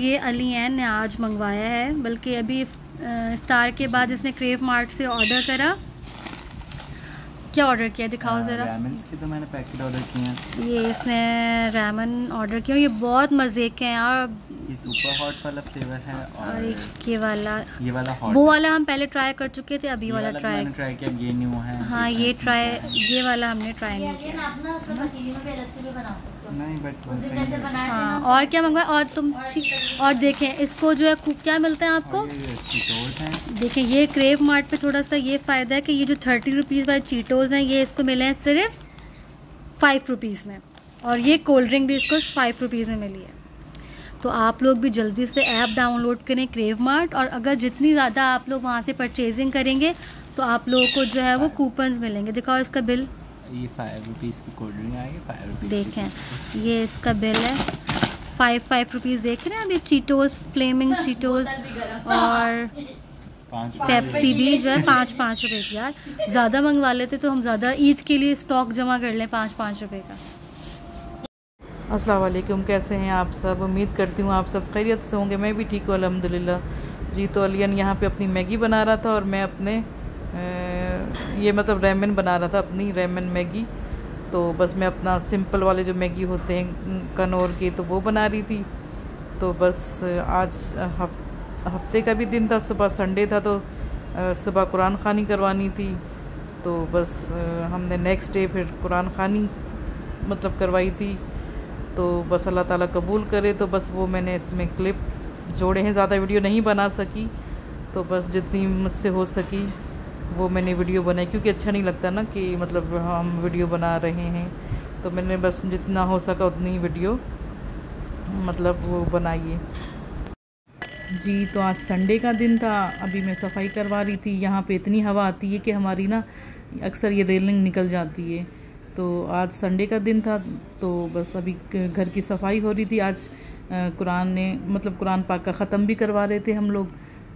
ये अलीन ने आज मंगवाया है, बल्कि अभी इफ्तार के बाद इसने क्रेव मार्ट से ऑर्डर करा। क्या ऑर्डर किया दिखाओ ज़रा। रैमन्स की तो मैंने पैकेट ऑर्डर किए हैं। ये इसने रैमन ऑर्डर किया, ये बहुत मज़े के हैं यार। ये सुपर हॉट वाला फ्लेवर है और ये वाला हॉट, वो वाला हम पहले ट्राई कर चुके थे, अभी वाला ट्राई किया। ये न्यू है। हाँ ये वाला हमने ट्राई नहीं किया। नहीं बट हाँ, और क्या मंगवाया? और तुम और देखें इसको जो है क्या मिलता है आपको, देखें ये क्रेव मार्ट पे थोड़ा सा ये फ़ायदा है कि ये जो 30 रुपीज़ वाले चीटोज़ हैं ये इसको मिले हैं सिर्फ 5 रुपीज़ में, और ये कोल्ड ड्रिंक भी इसको 5 रुपीज़ में मिली है। तो आप लोग भी जल्दी से ऐप डाउनलोड करें क्रेव मार्ट, और अगर जितनी ज़्यादा आप लोग वहाँ से परचेजिंग करेंगे तो आप लोगों को जो है वो कूपन्स मिलेंगे। दिखाओ इसका बिल। ये 5 रुपीज़ की कोल्ड ड्रिंक आएगी, 5 रुपीज़। देखें ये इसका बिल है 5 रुपीज़। देख रहे हैं अब ये चीटोस, फ्लेमिंग चीटोस और पेप्सी भी जो है 5 रुपए की। यार ज़्यादा मंगवा लेते तो हम ज़्यादा ईद के लिए स्टॉक जमा कर लें 5 रुपए का। अस्सलाम वालेकुम, कैसे हैं आप सब? उम्मीद करती हूँ आप सब खैरियत से होंगे। मैं भी ठीक हूँ अल्हम्दुलिल्लाह जी। तो अलियन यहाँ पे अपनी मैगी बना रहा था और मैं अपने ये मतलब रैमन बना रहा था, अपनी रैमन मैगी। तो बस मैं अपना सिंपल वाले जो मैगी होते हैं कनौर के, तो वो बना रही थी। तो बस आज हफ्ते का भी दिन था, सुबह संडे था, तो सुबह कुरान ख़ानी करवानी थी। तो बस हमने नेक्स्ट डे फिर कुरान ख़ानी मतलब करवाई थी। तो बस अल्लाह ताला कबूल करे। तो बस वो मैंने इसमें क्लिप जोड़े हैं, ज़्यादा वीडियो नहीं बना सकी, तो बस जितनी मुझसे हो सकी वो मैंने वीडियो बनाई, क्योंकि अच्छा नहीं लगता ना कि मतलब हम वीडियो बना रहे हैं। तो मैंने बस जितना हो सका उतनी वीडियो मतलब वो बनाइए जी। तो आज संडे का दिन था, अभी मैं सफाई करवा रही थी। यहाँ पे इतनी हवा आती है कि हमारी ना अक्सर ये रेलिंग निकल जाती है। तो आज संडे का दिन था, तो बस अभी घर की सफाई हो रही थी। आज कुरान पाक का ख़त्म भी करवा रहे थे हम लोग।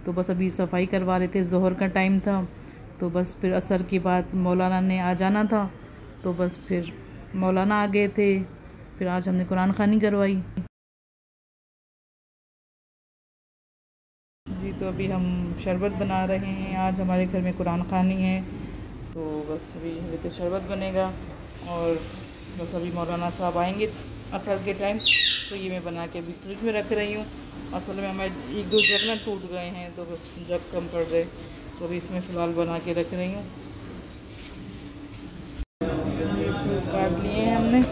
तो बस अभी सफाई करवा रहे थे, ज़ोहर का टाइम था। तो बस फिर असर के बाद मौलाना ने आ जाना था, तो बस फिर मौलाना आ गए थे। फिर आज हमने कुरान ख़ानी करवाई जी। तो अभी हम शरबत बना रहे हैं, आज हमारे घर में कुरान ख़ानी है। तो बस अभी देखिए शरबत बनेगा, और बस अभी मौलाना साहब आएंगे असर के टाइम। तो ये मैं बना के अभी फ्रिज में रख रही हूँ। असल में हमारे 1-2 जग ना टूट गए हैं, तो बस जग कम पड़ गए, तो अभी इसमें फ़िलहाल बना के रख रही हूँ। काट लिए हैं हमने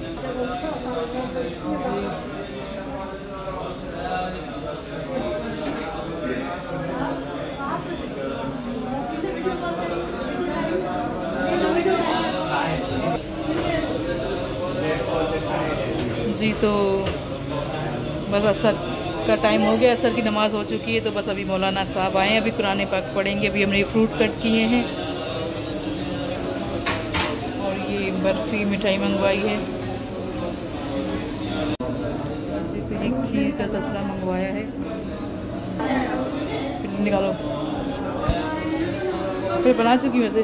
जी। तो बस असर का टाइम हो गया, असर की नमाज़ हो चुकी है। तो बस अभी मौलाना साहब आए, अभी कुरान पाक पढ़ेंगे। अभी हमने ये फ्रूट कट किए हैं, और ये बर्फ़ी मिठाई मंगवाई है जी। तो ये खीर का तसला मंगवाया है, फिर निकालो, फिर बना चुकी वैसे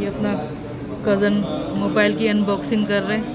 ये अपना कज़न मोबाइल की अनबॉक्सिंग कर रहे हैं।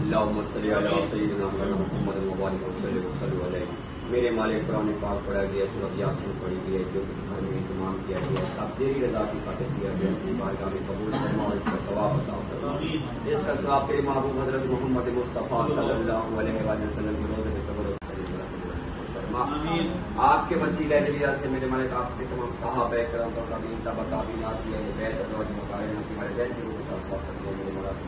अल्लाहुम्मा सल्ली अला सय्यिदिना मुहम्मद व बारिक वसल्लम अलैहि। मेरे मालिक कुरान पाक पढ़ा गया, सूरह यासीन पढ़ी गई है, जो घर में इंतजाम किया गया, सब तेरी रज़ा की खातिर किया गया, अपनी बारगाह में कबूल फरमा और इसका सवाब अता फरमा। इसका सवाब तेरे महबूब हज़रत मोहम्मद मुस्तफ़ा सल्लल्लाहु अलैहि वसल्लम के रोज़े में कबूल फरमा। आपके वसीले नबीया से मेरे मालिक आपके तमाम सहाबा करम और ताबीन तबा ताबीन आती है बैत रोज मुताबिक हमारे बैत के रूप में सवाब करते हैं मेरे मालिक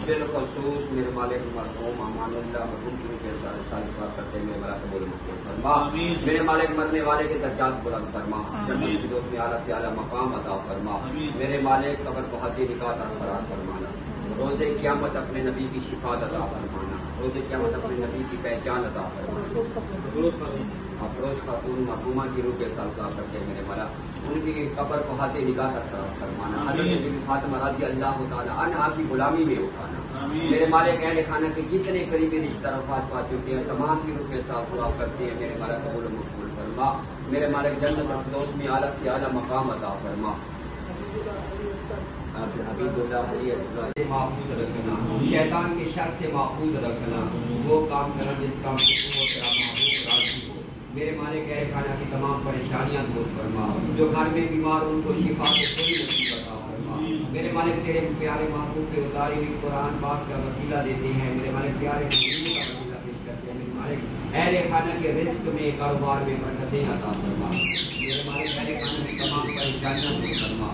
बिलखसूस मेरे मालिक मरहूम अमानुल्लाह मरहूम की के सारे सवाब करते हैं मेरे मालिक कबूल फरमा। मेरे मालिक मरने वाले के दर्जात बुलंद फरमा, जन्नत की दोस्त में आला से आला मकाम अता फरमा। मेरे मालिक कब्र को हदी निकात फरार फरमाना, रोज़े क़यामत अपने नबी की शिफात अता फरमाना, रोज़े क़यामत अपने नबी की पहचान अता फरमाना। अफरोज खातून मरहूमा की रूह के साथ साफ करते हैं मेरे माला, उनकी कब्र को हाथे निगाह तक फरमाना। हज़रत फातिमा रज़ी अल्लाह तआला अन्हा की गुलामी में उठाना। मेरे मालिक अहले खाना के जितने करीबी रिश्ता रफ़ात पा चुके हैं तमाम की रूह के साथ साफ करते हैं मेरे माला कबूल मकबूल फरमा। मेरे मालिक जन्नत फिरदौस में आला से आला मकाम अता फरमा। महफूज रखना, शैतान के शर से महफूज रखना, वो काम करना जिस काम से तेरा महबूब राज़ी हो। मेरे मालिक अहले खाना की तमाम परेशानियां दूर फरमा, जो घर में बीमार उनको शिफा से पूरी नसीब अता फरमा। मेरे मालिक तेरे प्यारे महबूब पे उतारी हुई कुरान पाक का वसीला देते हैं, मेरे मालिक प्यारे महबूब का वसीला पेश करते हैं। मेरे मालिक अहले खाना के रिस्क में कारोबार में बरकतें अता फरमा। मेरे मालिक अहले खाना की तमाम परेशानियां दूर फरमा।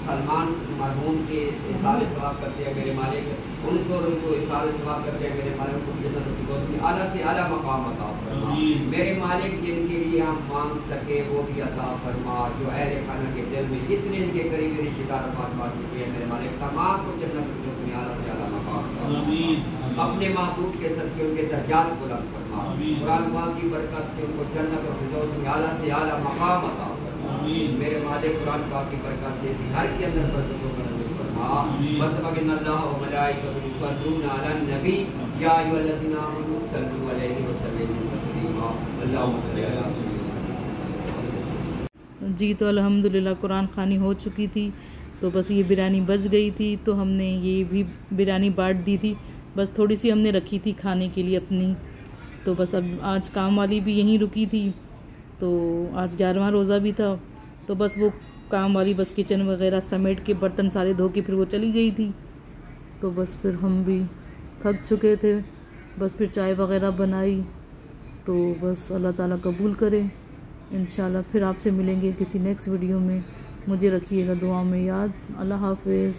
सलमान मरहूम के इसाल सवाब करते हैं मेरे मालिक, उनको इसाल सवाब करते हैं मेरे मालिक, उनको जन्नत फिरदौस में आला से आला मकाम अता फरमा। मेरे मालिक जिनके लिए हम मांग सके वो भी अता फरमा, जो अहले खाना के दिल में जितने इनके करीबी रिश्तेदार वफात पा चुके हैं मेरे मालिक तमाम को जन्नत फिरदौस में आला से आला मकाम अता फरमा। अपने महबूब के सदके उनके दर्जात बुलंद फरमा, कुरान पाक की बरकत से उनको जन्नत फिरदौस में आला से आला मकाम अता फरमा। मेरे मालिक कुरान पाक की बरकत से इस घर के अंदर बरकतों का नज़ूल फरमा। वसल्लल्लाहु व मलाइकतुहु युसल्लूना अलन नबी या अय्युहल्लज़ीना आमनू सल्लू अलैहि व सल्लिमू तस्लीमा। अल्लाहुम्मा सल्लि अला सय्यिदिना। जी तो अल्हम्दुलिल्लाह कुरान खानी हो चुकी थी, तो बस ये बिरयानी बच गई थी, तो हमने ये भी बिरयानी बांट दी थी, बस थोड़ी सी हमने रखी थी खाने के लिए अपनी। तो बस अब आज काम वाली भी यहीं रुकी थी, तो आज 11वां रोज़ा भी था, तो बस वो काम वाली बस किचन वगैरह समेट के बर्तन सारे धो के फिर वो चली गई थी। तो बस फिर हम भी थक चुके थे, बस फिर चाय वगैरह बनाई। तो बस अल्लाह ताला कबूल करे, इंशाल्लाह फिर आपसे मिलेंगे किसी नेक्स्ट वीडियो में। मुझे रखिएगा दुआ में याद। अल्लाह हाफ़िज़।